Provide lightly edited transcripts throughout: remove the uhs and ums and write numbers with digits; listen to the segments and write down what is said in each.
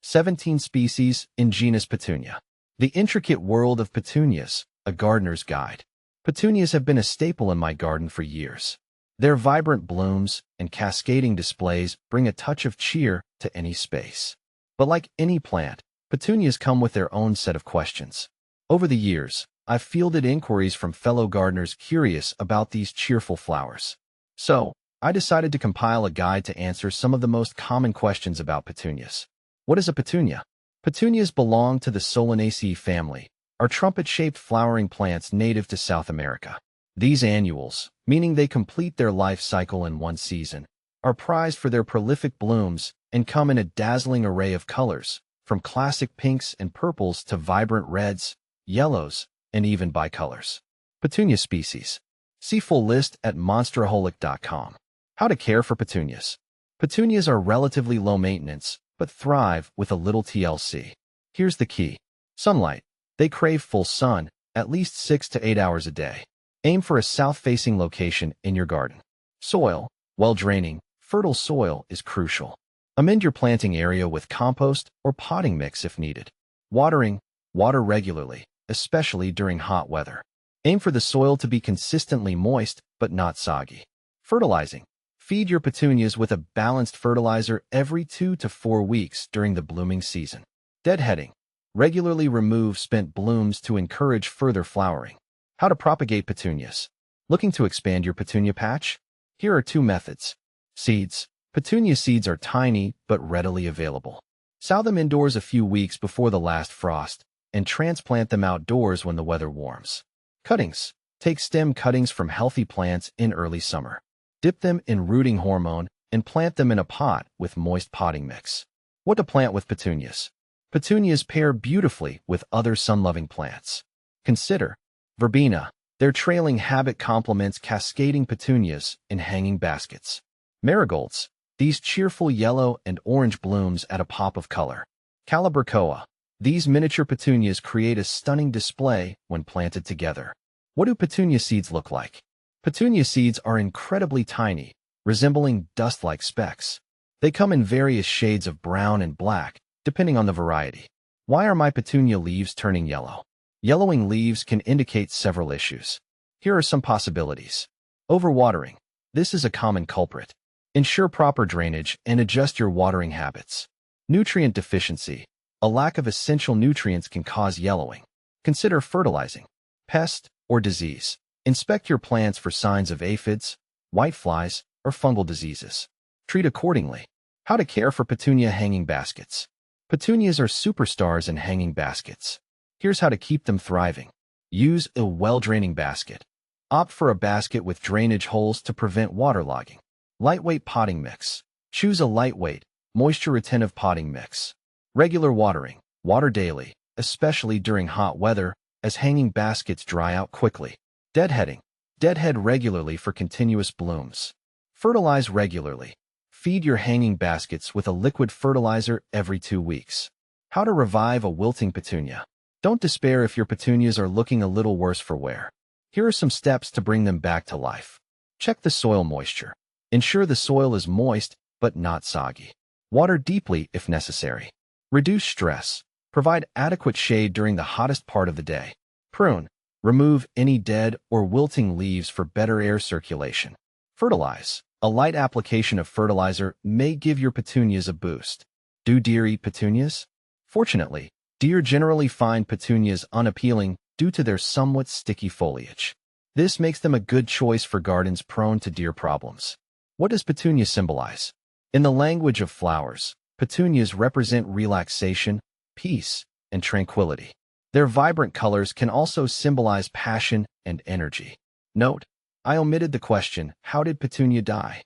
17 species in genus Petunia. The intricate world of petunias, a gardener's guide. Petunias have been a staple in my garden for years. Their vibrant blooms and cascading displays bring a touch of cheer to any space. But like any plant, petunias come with their own set of questions. Over the years, I've fielded inquiries from fellow gardeners curious about these cheerful flowers. So, I decided to compile a guide to answer some of the most common questions about petunias. What is a petunia? Petunias belong to the Solanaceae family, are trumpet-shaped flowering plants native to South America. These annuals, meaning they complete their life cycle in one season, are prized for their prolific blooms and come in a dazzling array of colors, from classic pinks and purples to vibrant reds, yellows, and even bicolors. Petunia species. See full list at monsteraholic.com. How to care for petunias. Petunias are relatively low maintenance, but thrive with a little TLC. Here's the key. Sunlight. They crave full sun, at least 6 to 8 hours a day. Aim for a south-facing location in your garden. Soil. Well-draining, fertile soil is crucial. Amend your planting area with compost or potting mix if needed. Watering. Water regularly, especially during hot weather. Aim for the soil to be consistently moist, but not soggy. Fertilizing. Feed your petunias with a balanced fertilizer every 2 to 4 weeks during the blooming season. Deadheading. Regularly remove spent blooms to encourage further flowering. How to propagate petunias. Looking to expand your petunia patch? Here are 2 methods. Seeds. Petunia seeds are tiny but readily available. Sow them indoors a few weeks before the last frost and transplant them outdoors when the weather warms. Cuttings. Take stem cuttings from healthy plants in early summer. Dip them in rooting hormone and plant them in a pot with moist potting mix. What to plant with petunias? Petunias pair beautifully with other sun-loving plants. Consider verbena. Their trailing habit complements cascading petunias in hanging baskets. Marigolds. These cheerful yellow and orange blooms add a pop of color. Calibrachoa. These miniature petunias create a stunning display when planted together. What do petunia seeds look like? Petunia seeds are incredibly tiny, resembling dust-like specks. They come in various shades of brown and black, depending on the variety. Why are my petunia leaves turning yellow? Yellowing leaves can indicate several issues. Here are some possibilities. Overwatering. This is a common culprit. Ensure proper drainage and adjust your watering habits. Nutrient deficiency. A lack of essential nutrients can cause yellowing. Consider fertilizing. Pest or disease. Inspect your plants for signs of aphids, whiteflies, or fungal diseases. Treat accordingly. How to care for petunia hanging baskets. Petunias are superstars in hanging baskets. Here's how to keep them thriving. Use a well-draining basket. Opt for a basket with drainage holes to prevent waterlogging. Lightweight potting mix. Choose a lightweight, moisture-retentive potting mix. Regular watering. Water daily, especially during hot weather, as hanging baskets dry out quickly. Deadheading. Deadhead regularly for continuous blooms. Fertilize regularly. Feed your hanging baskets with a liquid fertilizer every 2 weeks. How to revive a wilting petunia. Don't despair if your petunias are looking a little worse for wear. Here are some steps to bring them back to life. Check the soil moisture. Ensure the soil is moist but not soggy. Water deeply if necessary. Reduce stress. Provide adequate shade during the hottest part of the day. Prune. Remove any dead or wilting leaves for better air circulation. Fertilize. A light application of fertilizer may give your petunias a boost. Do deer eat petunias? Fortunately, deer generally find petunias unappealing due to their somewhat sticky foliage. This makes them a good choice for gardens prone to deer problems. What does petunia symbolize? In the language of flowers, petunias represent relaxation, peace, and tranquility. Their vibrant colors can also symbolize passion and energy. Note, I omitted the question, how did petunia die?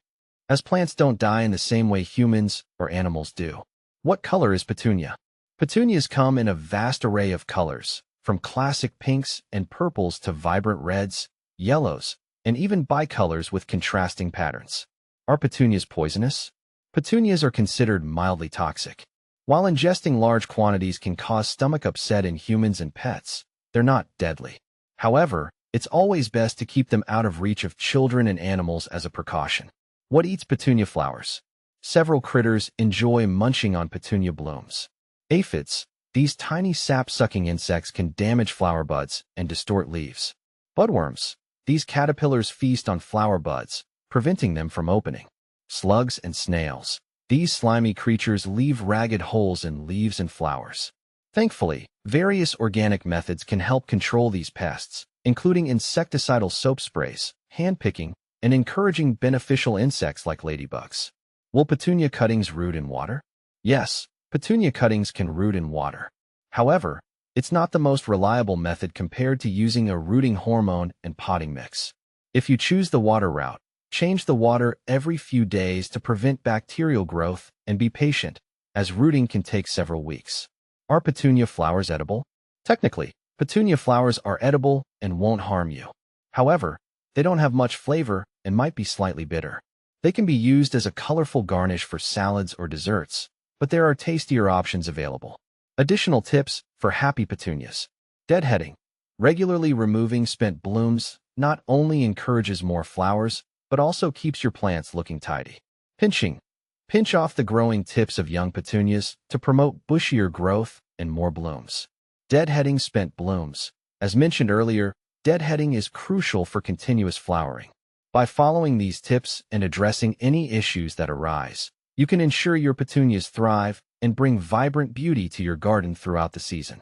As plants don't die in the same way humans or animals do. What color is petunia? Petunias come in a vast array of colors, from classic pinks and purples to vibrant reds, yellows, and even bicolors with contrasting patterns. Are petunias poisonous? Petunias are considered mildly toxic. While ingesting large quantities can cause stomach upset in humans and pets, they're not deadly. However, it's always best to keep them out of reach of children and animals as a precaution. What eats petunia flowers? Several critters enjoy munching on petunia blooms. Aphids, these tiny sap-sucking insects can damage flower buds and distort leaves. Budworms, these caterpillars feast on flower buds, preventing them from opening. Slugs and snails, these slimy creatures leave ragged holes in leaves and flowers. Thankfully, various organic methods can help control these pests, including insecticidal soap sprays, hand-picking, and encouraging beneficial insects like ladybugs. Will petunia cuttings root in water? Yes, petunia cuttings can root in water. However, it's not the most reliable method compared to using a rooting hormone and potting mix. If you choose the water route, change the water every few days to prevent bacterial growth and be patient, as rooting can take several weeks. Are petunia flowers edible? Technically, petunia flowers are edible and won't harm you. However, they don't have much flavor and might be slightly bitter. They can be used as a colorful garnish for salads or desserts, but there are tastier options available. Additional tips for happy petunias. Deadheading. Regularly removing spent blooms not only encourages more flowers, but also keeps your plants looking tidy. Pinching. Pinch off the growing tips of young petunias to promote bushier growth and more blooms. Deadheading spent blooms. As mentioned earlier, deadheading is crucial for continuous flowering. By following these tips and addressing any issues that arise, you can ensure your petunias thrive and bring vibrant beauty to your garden throughout the season.